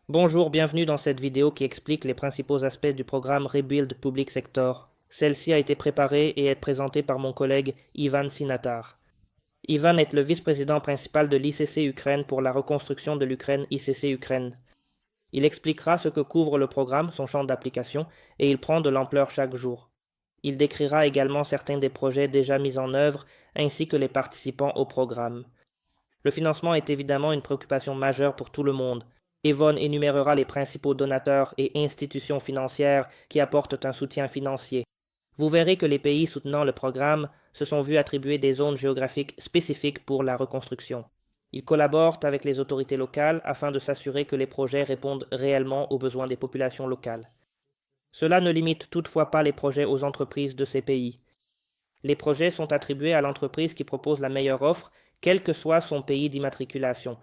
Bonjour, bienvenue dans cette vidéo qui explique les principaux aspects du programme Rebuild Public Sector. Celle-ci a été préparée et est présentée par mon collègue Ivan Sinatar. Ivan est le vice-président principal de l'ICC Ukraine pour la reconstruction de l'Ukraine ICC Ukraine. Il expliquera ce que couvre le programme, son champ d'application, et il prend de l'ampleur chaque jour. Il décrira également certains des projets déjà mis en œuvre ainsi que les participants au programme. Le financement est évidemment une préoccupation majeure pour tout le monde. Yvonne énumérera les principaux donateurs et institutions financières qui apportent un soutien financier. Vous verrez que les pays soutenant le programme se sont vus attribuer des zones géographiques spécifiques pour la reconstruction. Ils collaborent avec les autorités locales afin de s'assurer que les projets répondent réellement aux besoins des populations locales. Cela ne limite toutefois pas les projets aux entreprises de ces pays. Les projets sont attribués à l'entreprise qui propose la meilleure offre, quel que soit son pays d'immatriculation.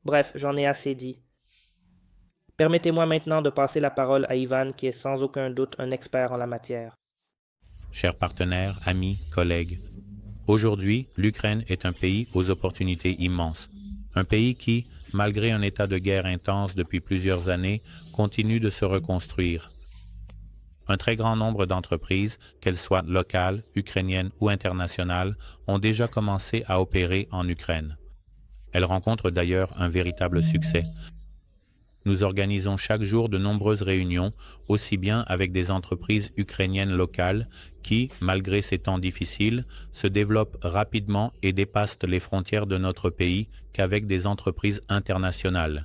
Bref, j'en ai assez dit. Permettez-moi maintenant de passer la parole à Ivan, qui est sans aucun doute un expert en la matière. Chers partenaires, amis, collègues, aujourd'hui, l'Ukraine est un pays aux opportunités immenses. Un pays qui, malgré un état de guerre intense depuis plusieurs années, continue de se reconstruire. Un très grand nombre d'entreprises, qu'elles soient locales, ukrainiennes ou internationales, ont déjà commencé à opérer en Ukraine. Elles rencontrent d'ailleurs un véritable succès. Nous organisons chaque jour de nombreuses réunions, aussi bien avec des entreprises ukrainiennes locales qui, malgré ces temps difficiles, se développent rapidement et dépassent les frontières de notre pays qu'avec des entreprises internationales.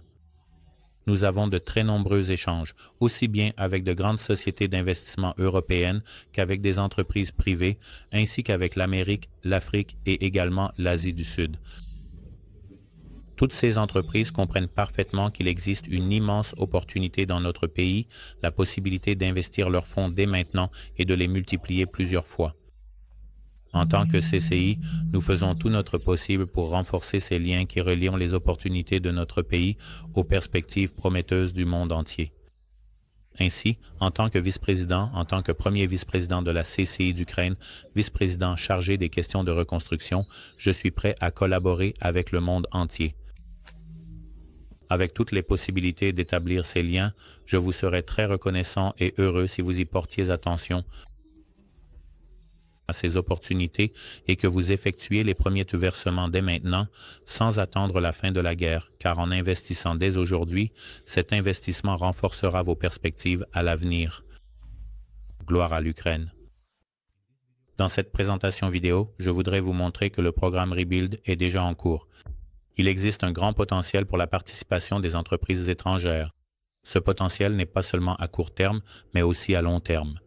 Nous avons de très nombreux échanges, aussi bien avec de grandes sociétés d'investissement européennes qu'avec des entreprises privées, ainsi qu'avec l'Amérique, l'Afrique et également l'Asie du Sud. Toutes ces entreprises comprennent parfaitement qu'il existe une immense opportunité dans notre pays, la possibilité d'investir leurs fonds dès maintenant et de les multiplier plusieurs fois. En tant que CCI, nous faisons tout notre possible pour renforcer ces liens qui relient les opportunités de notre pays aux perspectives prometteuses du monde entier. Ainsi, en tant que vice-président, en tant que premier vice-président de la CCI d'Ukraine, vice-président chargé des questions de reconstruction, je suis prêt à collaborer avec le monde entier. Avec toutes les possibilités d'établir ces liens, je vous serais très reconnaissant et heureux si vous y portiez attention à ces opportunités et que vous effectuiez les premiers versements dès maintenant, sans attendre la fin de la guerre, car en investissant dès aujourd'hui, cet investissement renforcera vos perspectives à l'avenir. Gloire à l'Ukraine. Dans cette présentation vidéo, je voudrais vous montrer que le programme Rebuild est déjà en cours. Il existe un grand potentiel pour la participation des entreprises étrangères. Ce potentiel n'est pas seulement à court terme, mais aussi à long terme.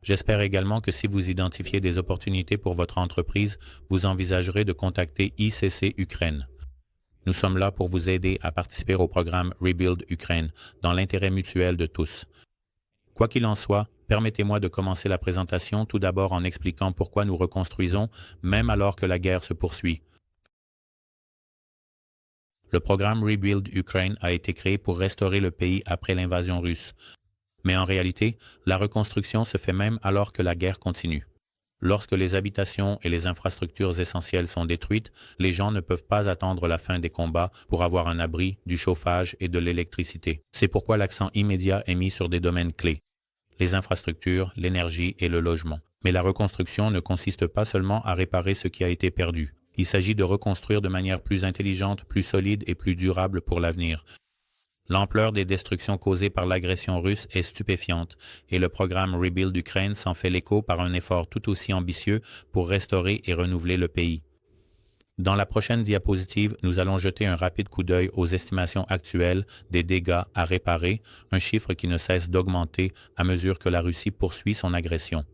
J'espère également que si vous identifiez des opportunités pour votre entreprise, vous envisagerez de contacter ICC Ukraine. Nous sommes là pour vous aider à participer au programme Rebuild Ukraine, dans l'intérêt mutuel de tous. Quoi qu'il en soit, permettez-moi de commencer la présentation tout d'abord en expliquant pourquoi nous reconstruisons, même alors que la guerre se poursuit. Le programme Rebuild Ukraine a été créé pour restaurer le pays après l'invasion russe. Mais en réalité, la reconstruction se fait même alors que la guerre continue. Lorsque les habitations et les infrastructures essentielles sont détruites, les gens ne peuvent pas attendre la fin des combats pour avoir un abri, du chauffage et de l'électricité. C'est pourquoi l'accent immédiat est mis sur des domaines clés: les infrastructures, l'énergie et le logement. Mais la reconstruction ne consiste pas seulement à réparer ce qui a été perdu. Il s'agit de reconstruire de manière plus intelligente, plus solide et plus durable pour l'avenir. L'ampleur des destructions causées par l'agression russe est stupéfiante et le programme Rebuild Ukraine s'en fait l'écho par un effort tout aussi ambitieux pour restaurer et renouveler le pays. Dans la prochaine diapositive, nous allons jeter un rapide coup d'œil aux estimations actuelles des dégâts à réparer, un chiffre qui ne cesse d'augmenter à mesure que la Russie poursuit son agression.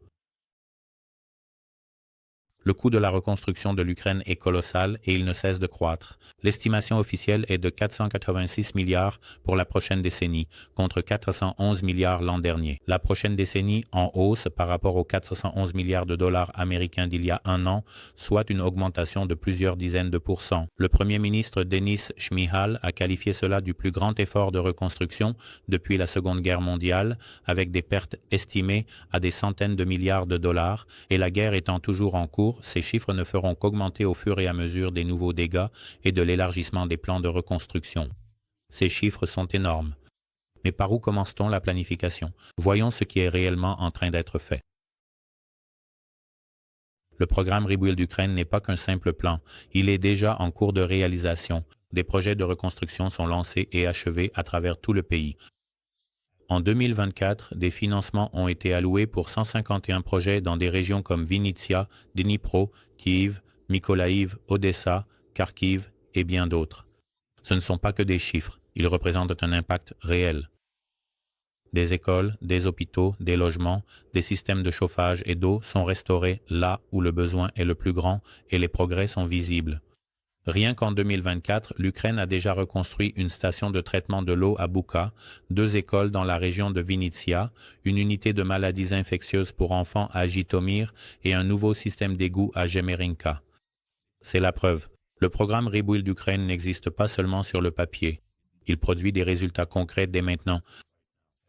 Le coût de la reconstruction de l'Ukraine est colossal et il ne cesse de croître. L'estimation officielle est de 486 milliards pour la prochaine décennie, contre 411 milliards l'an dernier. La prochaine décennie en hausse par rapport aux 411 milliards de dollars américains d'il y a un an, soit une augmentation de plusieurs dizaines de pourcents. Le premier ministre Denis Shmyhal a qualifié cela du plus grand effort de reconstruction depuis la Seconde Guerre mondiale, avec des pertes estimées à des centaines de milliards de dollars, et la guerre étant toujours en cours, ces chiffres ne feront qu'augmenter au fur et à mesure des nouveaux dégâts et de l'élargissement des plans de reconstruction. Ces chiffres sont énormes. Mais par où commence-t-on la planification? Voyons ce qui est réellement en train d'être fait. Le programme Rebuild Ukraine n'est pas qu'un simple plan, il est déjà en cours de réalisation. Des projets de reconstruction sont lancés et achevés à travers tout le pays. En 2024, des financements ont été alloués pour 151 projets dans des régions comme Vinnytsia, Dnipro, Kiev, Mykolaïv, Odessa, Kharkiv et bien d'autres. Ce ne sont pas que des chiffres, ils représentent un impact réel. Des écoles, des hôpitaux, des logements, des systèmes de chauffage et d'eau sont restaurés là où le besoin est le plus grand et les progrès sont visibles. Rien qu'en 2024, l'Ukraine a déjà reconstruit une station de traitement de l'eau à Bouka, 2 écoles dans la région de Vinnytsia, une unité de maladies infectieuses pour enfants à Jytomyr et un nouveau système d'égout à Jemerinka. C'est la preuve. Le programme Rebuild Ukraine n'existe pas seulement sur le papier. Il produit des résultats concrets dès maintenant.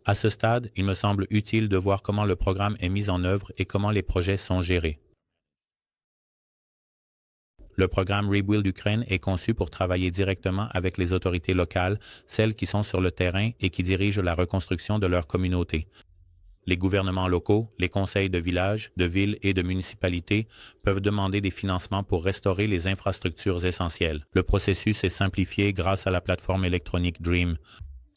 À ce stade, il me semble utile de voir comment le programme est mis en œuvre et comment les projets sont gérés. Le programme Rebuild Ukraine est conçu pour travailler directement avec les autorités locales, celles qui sont sur le terrain et qui dirigent la reconstruction de leur communauté. Les gouvernements locaux, les conseils de villages, de villes et de municipalités peuvent demander des financements pour restaurer les infrastructures essentielles. Le processus est simplifié grâce à la plateforme électronique DREAM.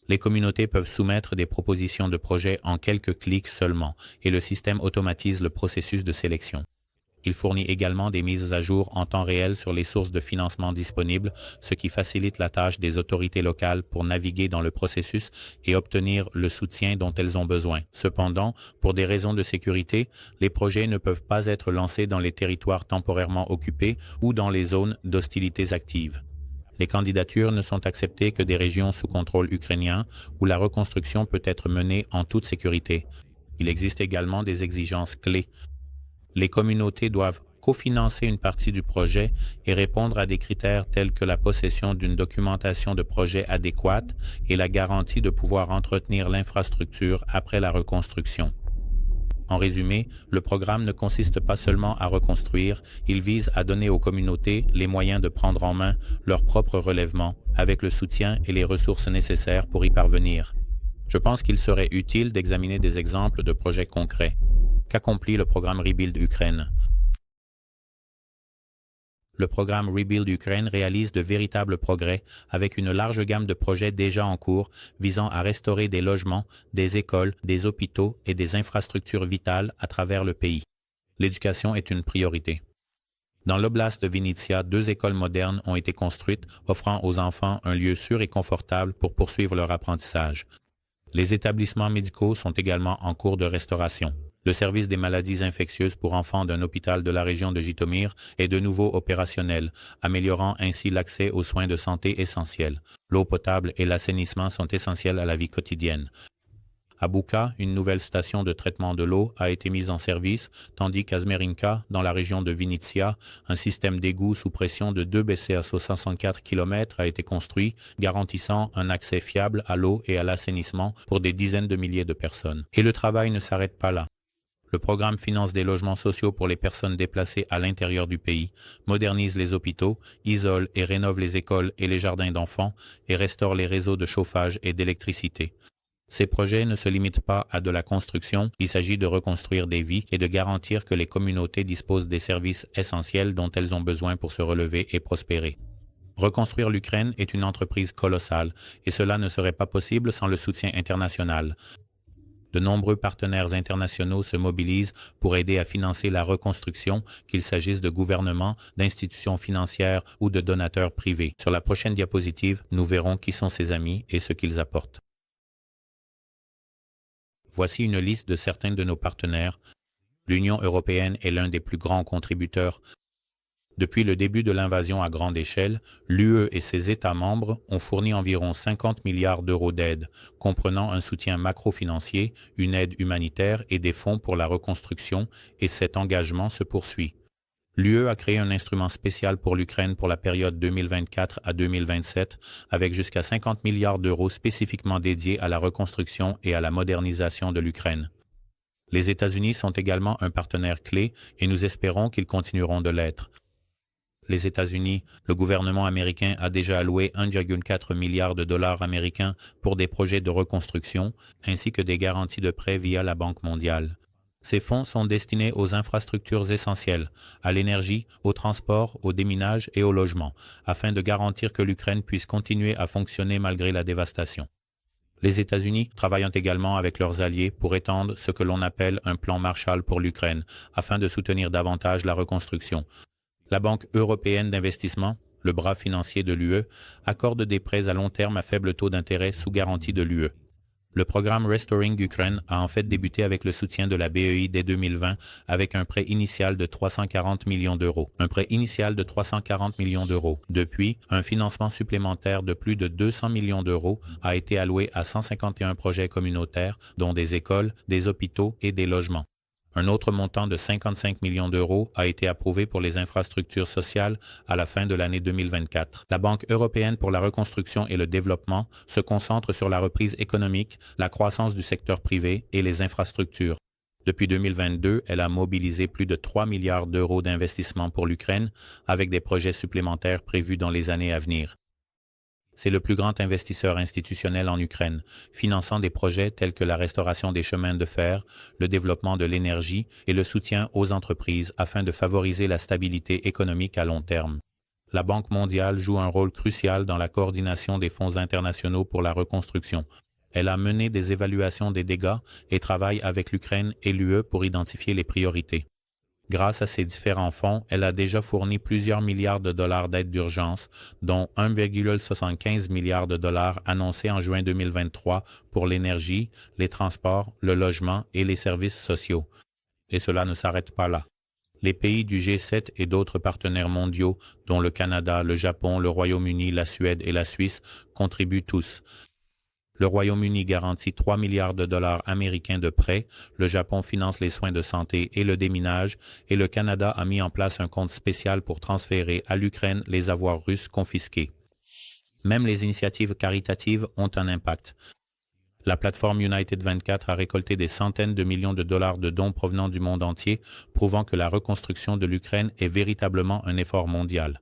Les communautés peuvent soumettre des propositions de projets en quelques clics seulement et le système automatise le processus de sélection. Il fournit également des mises à jour en temps réel sur les sources de financement disponibles, ce qui facilite la tâche des autorités locales pour naviguer dans le processus et obtenir le soutien dont elles ont besoin. Cependant, pour des raisons de sécurité, les projets ne peuvent pas être lancés dans les territoires temporairement occupés ou dans les zones d'hostilités actives. Les candidatures ne sont acceptées que des régions sous contrôle ukrainien où la reconstruction peut être menée en toute sécurité. Il existe également des exigences clés. Les communautés doivent cofinancer une partie du projet et répondre à des critères tels que la possession d'une documentation de projet adéquate et la garantie de pouvoir entretenir l'infrastructure après la reconstruction. En résumé, le programme ne consiste pas seulement à reconstruire, il vise à donner aux communautés les moyens de prendre en main leur propre relèvement avec le soutien et les ressources nécessaires pour y parvenir. Je pense qu'il serait utile d'examiner des exemples de projets concrets. Qu'accomplit le programme Rebuild Ukraine? Le programme Rebuild Ukraine réalise de véritables progrès avec une large gamme de projets déjà en cours visant à restaurer des logements, des écoles, des hôpitaux et des infrastructures vitales à travers le pays. L'éducation est une priorité. Dans l'oblast de Vinnytsia, 2 écoles modernes ont été construites, offrant aux enfants un lieu sûr et confortable pour poursuivre leur apprentissage. Les établissements médicaux sont également en cours de restauration. Le service des maladies infectieuses pour enfants d'un hôpital de la région de Jytomyr est de nouveau opérationnel, améliorant ainsi l'accès aux soins de santé essentiels. L'eau potable et l'assainissement sont essentiels à la vie quotidienne. À Bouka, une nouvelle station de traitement de l'eau a été mise en service, tandis qu'à Jmerinka, dans la région de Vinnytsia, un système d'égout sous pression de 2 BCASO 164 km a été construit, garantissant un accès fiable à l'eau et à l'assainissement pour des dizaines de milliers de personnes. Et le travail ne s'arrête pas là. Le programme finance des logements sociaux pour les personnes déplacées à l'intérieur du pays, modernise les hôpitaux, isole et rénove les écoles et les jardins d'enfants et restaure les réseaux de chauffage et d'électricité. Ces projets ne se limitent pas à de la construction, il s'agit de reconstruire des vies et de garantir que les communautés disposent des services essentiels dont elles ont besoin pour se relever et prospérer. Reconstruire l'Ukraine est une entreprise colossale et cela ne serait pas possible sans le soutien international. De nombreux partenaires internationaux se mobilisent pour aider à financer la reconstruction, qu'il s'agisse de gouvernements, d'institutions financières ou de donateurs privés. Sur la prochaine diapositive, nous verrons qui sont ces amis et ce qu'ils apportent. Voici une liste de certains de nos partenaires. L'Union européenne est l'un des plus grands contributeurs. Depuis le début de l'invasion à grande échelle, l'UE et ses États membres ont fourni environ 50 milliards d'euros d'aide, comprenant un soutien macro-financier, une aide humanitaire et des fonds pour la reconstruction, et cet engagement se poursuit. L'UE a créé un instrument spécial pour l'Ukraine pour la période 2024 à 2027, avec jusqu'à 50 milliards d'euros spécifiquement dédiés à la reconstruction et à la modernisation de l'Ukraine. Les États-Unis sont également un partenaire clé et nous espérons qu'ils continueront de l'être. Les États-Unis, le gouvernement américain a déjà alloué 1,4 milliard de dollars américains pour des projets de reconstruction, ainsi que des garanties de prêts via la Banque mondiale. Ces fonds sont destinés aux infrastructures essentielles, à l'énergie, au transport, au déminage et au logement, afin de garantir que l'Ukraine puisse continuer à fonctionner malgré la dévastation. Les États-Unis travaillent également avec leurs alliés pour étendre ce que l'on appelle un plan Marshall pour l'Ukraine, afin de soutenir davantage la reconstruction. La Banque européenne d'investissement, le bras financier de l'UE, accorde des prêts à long terme à faible taux d'intérêt sous garantie de l'UE. Le programme Restoring Ukraine a en fait débuté avec le soutien de la BEI dès 2020 avec un prêt initial de 340 millions d'euros. Depuis, un financement supplémentaire de plus de 200 millions d'euros a été alloué à 151 projets communautaires, dont des écoles, des hôpitaux et des logements. Un autre montant de 55 millions d'euros a été approuvé pour les infrastructures sociales à la fin de l'année 2024. La Banque européenne pour la reconstruction et le développement se concentre sur la reprise économique, la croissance du secteur privé et les infrastructures. Depuis 2022, elle a mobilisé plus de 3 milliards d'euros d'investissement pour l'Ukraine, avec des projets supplémentaires prévus dans les années à venir. C'est le plus grand investisseur institutionnel en Ukraine, finançant des projets tels que la restauration des chemins de fer, le développement de l'énergie et le soutien aux entreprises afin de favoriser la stabilité économique à long terme. La Banque mondiale joue un rôle crucial dans la coordination des fonds internationaux pour la reconstruction. Elle a mené des évaluations des dégâts et travaille avec l'Ukraine et l'UE pour identifier les priorités. Grâce à ces différents fonds, elle a déjà fourni plusieurs milliards de dollars d'aide d'urgence, dont 1,75 milliard de dollars annoncés en juin 2023 pour l'énergie, les transports, le logement et les services sociaux. Et cela ne s'arrête pas là. Les pays du G7 et d'autres partenaires mondiaux, dont le Canada, le Japon, le Royaume-Uni, la Suède et la Suisse, contribuent tous. Le Royaume-Uni garantit 3 milliards de dollars américains de prêts, le Japon finance les soins de santé et le déminage, et le Canada a mis en place un compte spécial pour transférer à l'Ukraine les avoirs russes confisqués. Même les initiatives caritatives ont un impact. La plateforme United 24 a récolté des centaines de millions de dollars de dons provenant du monde entier, prouvant que la reconstruction de l'Ukraine est véritablement un effort mondial.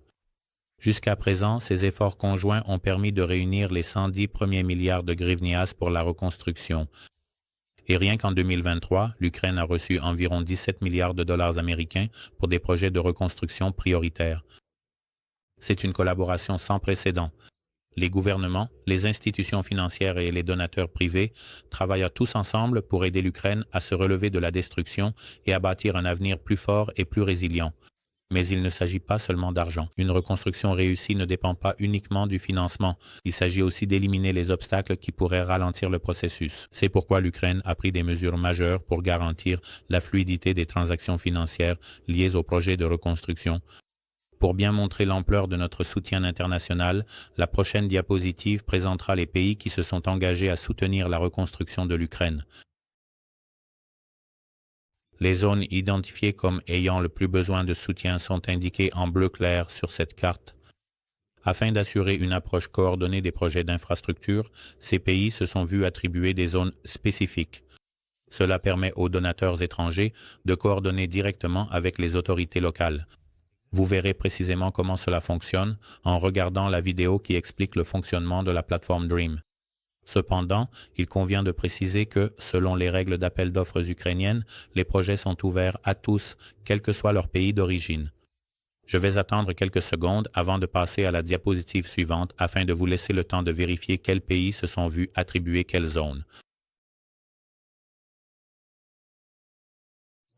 Jusqu'à présent, ces efforts conjoints ont permis de réunir les 110 premiers milliards de hryvnias pour la reconstruction. Et rien qu'en 2023, l'Ukraine a reçu environ 17 milliards de dollars américains pour des projets de reconstruction prioritaires. C'est une collaboration sans précédent. Les gouvernements, les institutions financières et les donateurs privés travaillent tous ensemble pour aider l'Ukraine à se relever de la destruction et à bâtir un avenir plus fort et plus résilient. Mais il ne s'agit pas seulement d'argent. Une reconstruction réussie ne dépend pas uniquement du financement. Il s'agit aussi d'éliminer les obstacles qui pourraient ralentir le processus. C'est pourquoi l'Ukraine a pris des mesures majeures pour garantir la fluidité des transactions financières liées au projet de reconstruction. Pour bien montrer l'ampleur de notre soutien international, la prochaine diapositive présentera les pays qui se sont engagés à soutenir la reconstruction de l'Ukraine. Les zones identifiées comme ayant le plus besoin de soutien sont indiquées en bleu clair sur cette carte. Afin d'assurer une approche coordonnée des projets d'infrastructure, ces pays se sont vus attribuer des zones spécifiques. Cela permet aux donateurs étrangers de coordonner directement avec les autorités locales. Vous verrez précisément comment cela fonctionne en regardant la vidéo qui explique le fonctionnement de la plateforme DREAM. Cependant, il convient de préciser que, selon les règles d'appel d'offres ukrainiennes, les projets sont ouverts à tous, quel que soit leur pays d'origine. Je vais attendre quelques secondes avant de passer à la diapositive suivante afin de vous laisser le temps de vérifier quels pays se sont vus attribuer quelle zone.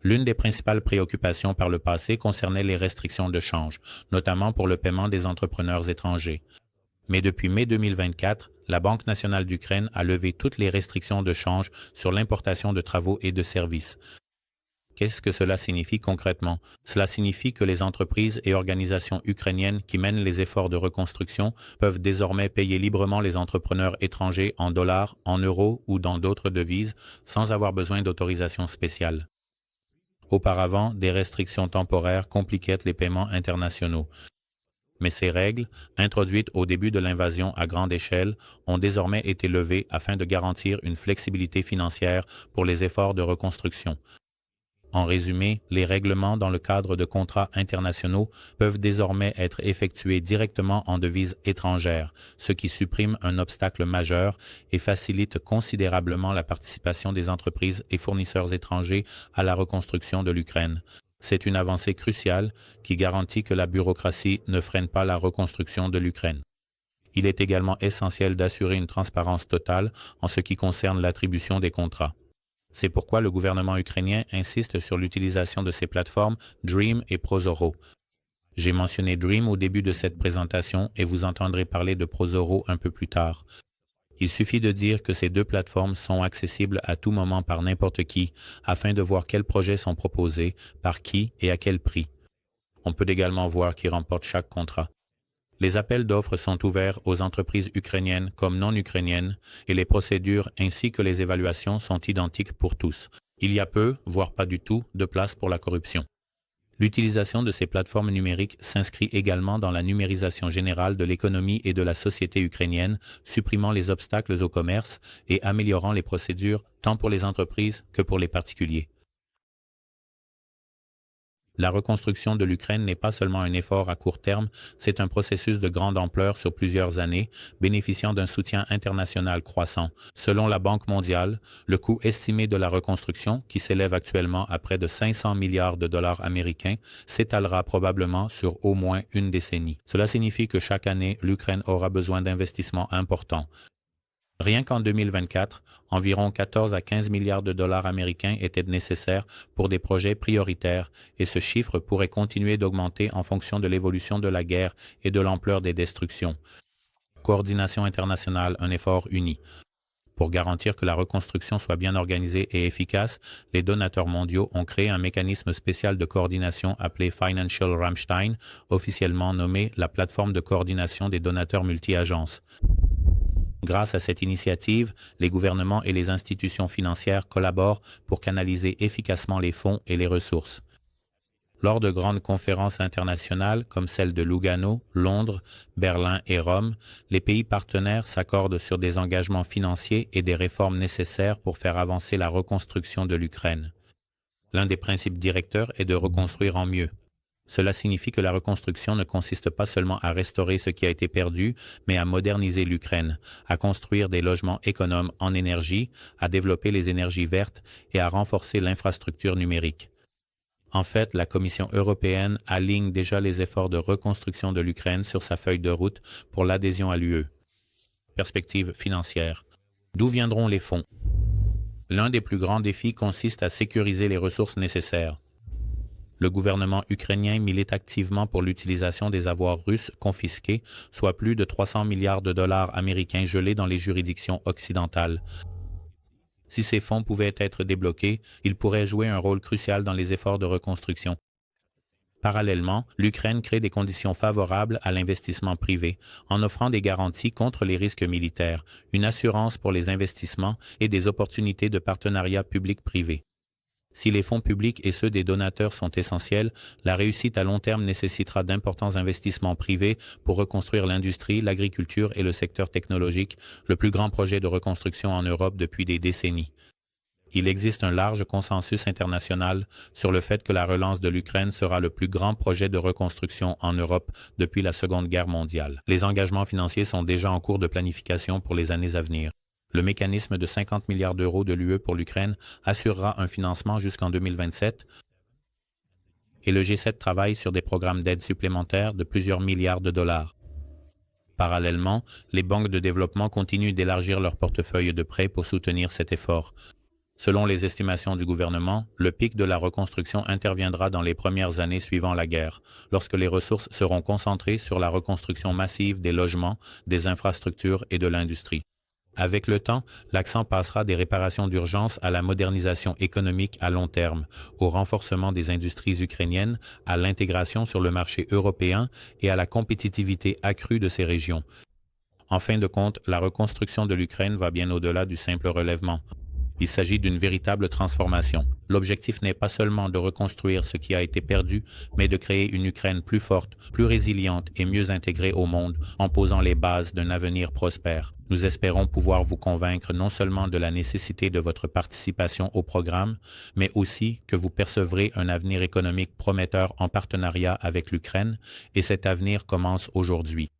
L'une des principales préoccupations par le passé concernait les restrictions de change, notamment pour le paiement des entrepreneurs étrangers. Mais depuis mai 2024, la Banque nationale d'Ukraine a levé toutes les restrictions de change sur l'importation de travaux et de services. Qu'est-ce que cela signifie concrètement? Cela signifie que les entreprises et organisations ukrainiennes qui mènent les efforts de reconstruction peuvent désormais payer librement les entrepreneurs étrangers en dollars, en euros ou dans d'autres devises sans avoir besoin d'autorisation spéciale. Auparavant, des restrictions temporaires compliquaient les paiements internationaux. Mais ces règles, introduites au début de l'invasion à grande échelle, ont désormais été levées afin de garantir une flexibilité financière pour les efforts de reconstruction. En résumé, les règlements dans le cadre de contrats internationaux peuvent désormais être effectués directement en devise étrangère, ce qui supprime un obstacle majeur et facilite considérablement la participation des entreprises et fournisseurs étrangers à la reconstruction de l'Ukraine. C'est une avancée cruciale qui garantit que la bureaucratie ne freine pas la reconstruction de l'Ukraine. Il est également essentiel d'assurer une transparence totale en ce qui concerne l'attribution des contrats. C'est pourquoi le gouvernement ukrainien insiste sur l'utilisation de ces plateformes Dream et Prozoro. J'ai mentionné Dream au début de cette présentation et vous entendrez parler de Prozoro un peu plus tard. Il suffit de dire que ces deux plateformes sont accessibles à tout moment par n'importe qui afin de voir quels projets sont proposés, par qui et à quel prix. On peut également voir qui remporte chaque contrat. Les appels d'offres sont ouverts aux entreprises ukrainiennes comme non ukrainiennes et les procédures ainsi que les évaluations sont identiques pour tous. Il y a peu, voire pas du tout, de place pour la corruption. L'utilisation de ces plateformes numériques s'inscrit également dans la numérisation générale de l'économie et de la société ukrainienne, supprimant les obstacles au commerce et améliorant les procédures tant pour les entreprises que pour les particuliers. La reconstruction de l'Ukraine n'est pas seulement un effort à court terme, c'est un processus de grande ampleur sur plusieurs années, bénéficiant d'un soutien international croissant. Selon la Banque mondiale, le coût estimé de la reconstruction, qui s'élève actuellement à près de 500 milliards de dollars américains, s'étalera probablement sur au moins une décennie. Cela signifie que chaque année, l'Ukraine aura besoin d'investissements importants. Rien qu'en 2024, environ 14 à 15 milliards de dollars américains étaient nécessaires pour des projets prioritaires et ce chiffre pourrait continuer d'augmenter en fonction de l'évolution de la guerre et de l'ampleur des destructions. Coordination internationale, un effort uni. Pour garantir que la reconstruction soit bien organisée et efficace, les donateurs mondiaux ont créé un mécanisme spécial de coordination appelé Financial Rammstein, officiellement nommé la plateforme de coordination des donateurs multi-agences. Grâce à cette initiative, les gouvernements et les institutions financières collaborent pour canaliser efficacement les fonds et les ressources. Lors de grandes conférences internationales comme celles de Lugano, Londres, Berlin et Rome, les pays partenaires s'accordent sur des engagements financiers et des réformes nécessaires pour faire avancer la reconstruction de l'Ukraine. L'un des principes directeurs est de reconstruire en mieux. Cela signifie que la reconstruction ne consiste pas seulement à restaurer ce qui a été perdu, mais à moderniser l'Ukraine, à construire des logements économes en énergie, à développer les énergies vertes et à renforcer l'infrastructure numérique. En fait, la Commission européenne aligne déjà les efforts de reconstruction de l'Ukraine sur sa feuille de route pour l'adhésion à l'UE. Perspective financière. D'où viendront les fonds? L'un des plus grands défis consiste à sécuriser les ressources nécessaires. Le gouvernement ukrainien milite activement pour l'utilisation des avoirs russes confisqués, soit plus de 300 milliards de dollars américains gelés dans les juridictions occidentales. Si ces fonds pouvaient être débloqués, ils pourraient jouer un rôle crucial dans les efforts de reconstruction. Parallèlement, l'Ukraine crée des conditions favorables à l'investissement privé, en offrant des garanties contre les risques militaires, une assurance pour les investissements et des opportunités de partenariat public-privé. Si les fonds publics et ceux des donateurs sont essentiels, la réussite à long terme nécessitera d'importants investissements privés pour reconstruire l'industrie, l'agriculture et le secteur technologique, le plus grand projet de reconstruction en Europe depuis des décennies. Il existe un large consensus international sur le fait que la relance de l'Ukraine sera le plus grand projet de reconstruction en Europe depuis la Seconde Guerre mondiale. Les engagements financiers sont déjà en cours de planification pour les années à venir. Le mécanisme de 50 milliards d'euros de l'UE pour l'Ukraine assurera un financement jusqu'en 2027 et le G7 travaille sur des programmes d'aide supplémentaires de plusieurs milliards de dollars. Parallèlement, les banques de développement continuent d'élargir leur portefeuille de prêts pour soutenir cet effort. Selon les estimations du gouvernement, le pic de la reconstruction interviendra dans les premières années suivant la guerre, lorsque les ressources seront concentrées sur la reconstruction massive des logements, des infrastructures et de l'industrie. Avec le temps, l'accent passera des réparations d'urgence à la modernisation économique à long terme, au renforcement des industries ukrainiennes, à l'intégration sur le marché européen et à la compétitivité accrue de ces régions. En fin de compte, la reconstruction de l'Ukraine va bien au-delà du simple relèvement. Il s'agit d'une véritable transformation. L'objectif n'est pas seulement de reconstruire ce qui a été perdu, mais de créer une Ukraine plus forte, plus résiliente et mieux intégrée au monde en posant les bases d'un avenir prospère. Nous espérons pouvoir vous convaincre non seulement de la nécessité de votre participation au programme, mais aussi que vous percevrez un avenir économique prometteur en partenariat avec l'Ukraine, et cet avenir commence aujourd'hui.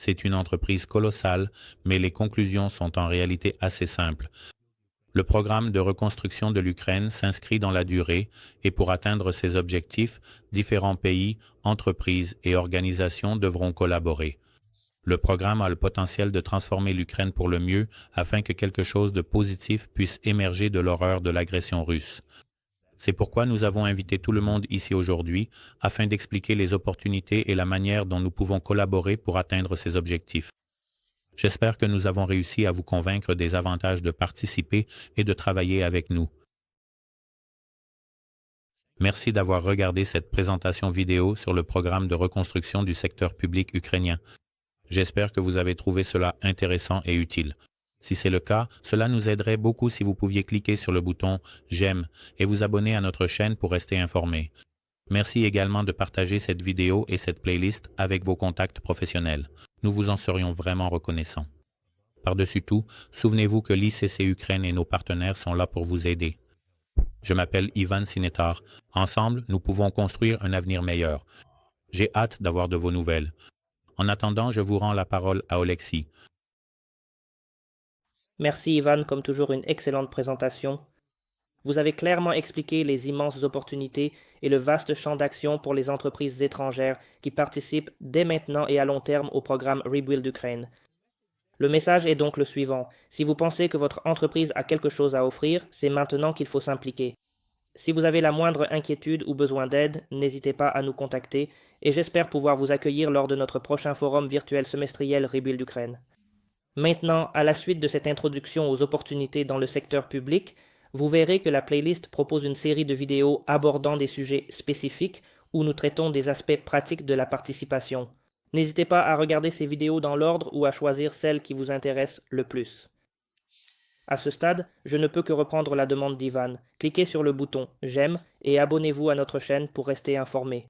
C'est une entreprise colossale, mais les conclusions sont en réalité assez simples. Le programme de reconstruction de l'Ukraine s'inscrit dans la durée et pour atteindre ses objectifs, différents pays, entreprises et organisations devront collaborer. Le programme a le potentiel de transformer l'Ukraine pour le mieux afin que quelque chose de positif puisse émerger de l'horreur de l'agression russe. C'est pourquoi nous avons invité tout le monde ici aujourd'hui afin d'expliquer les opportunités et la manière dont nous pouvons collaborer pour atteindre ces objectifs. J'espère que nous avons réussi à vous convaincre des avantages de participer et de travailler avec nous. Merci d'avoir regardé cette présentation vidéo sur le programme de reconstruction du secteur public ukrainien. J'espère que vous avez trouvé cela intéressant et utile. Si c'est le cas, cela nous aiderait beaucoup si vous pouviez cliquer sur le bouton « J'aime » et vous abonner à notre chaîne pour rester informé. Merci également de partager cette vidéo et cette playlist avec vos contacts professionnels. Nous vous en serions vraiment reconnaissants. Par-dessus tout, souvenez-vous que l'ICC Ukraine et nos partenaires sont là pour vous aider. Je m'appelle Ivan Sinetar. Ensemble, nous pouvons construire un avenir meilleur. J'ai hâte d'avoir de vos nouvelles. En attendant, je vous rends la parole à Oleksiy. Merci Ivan, comme toujours une excellente présentation. Vous avez clairement expliqué les immenses opportunités et le vaste champ d'action pour les entreprises étrangères qui participent dès maintenant et à long terme au programme Rebuild Ukraine. Le message est donc le suivant. Si vous pensez que votre entreprise a quelque chose à offrir, c'est maintenant qu'il faut s'impliquer. Si vous avez la moindre inquiétude ou besoin d'aide, n'hésitez pas à nous contacter et j'espère pouvoir vous accueillir lors de notre prochain forum virtuel semestriel Rebuild Ukraine. Maintenant, à la suite de cette introduction aux opportunités dans le secteur public, vous verrez que la playlist propose une série de vidéos abordant des sujets spécifiques où nous traitons des aspects pratiques de la participation. N'hésitez pas à regarder ces vidéos dans l'ordre ou à choisir celle qui vous intéresse le plus. À ce stade, je ne peux que reprendre la demande d'Ivan. Cliquez sur le bouton « J'aime » et abonnez-vous à notre chaîne pour rester informé.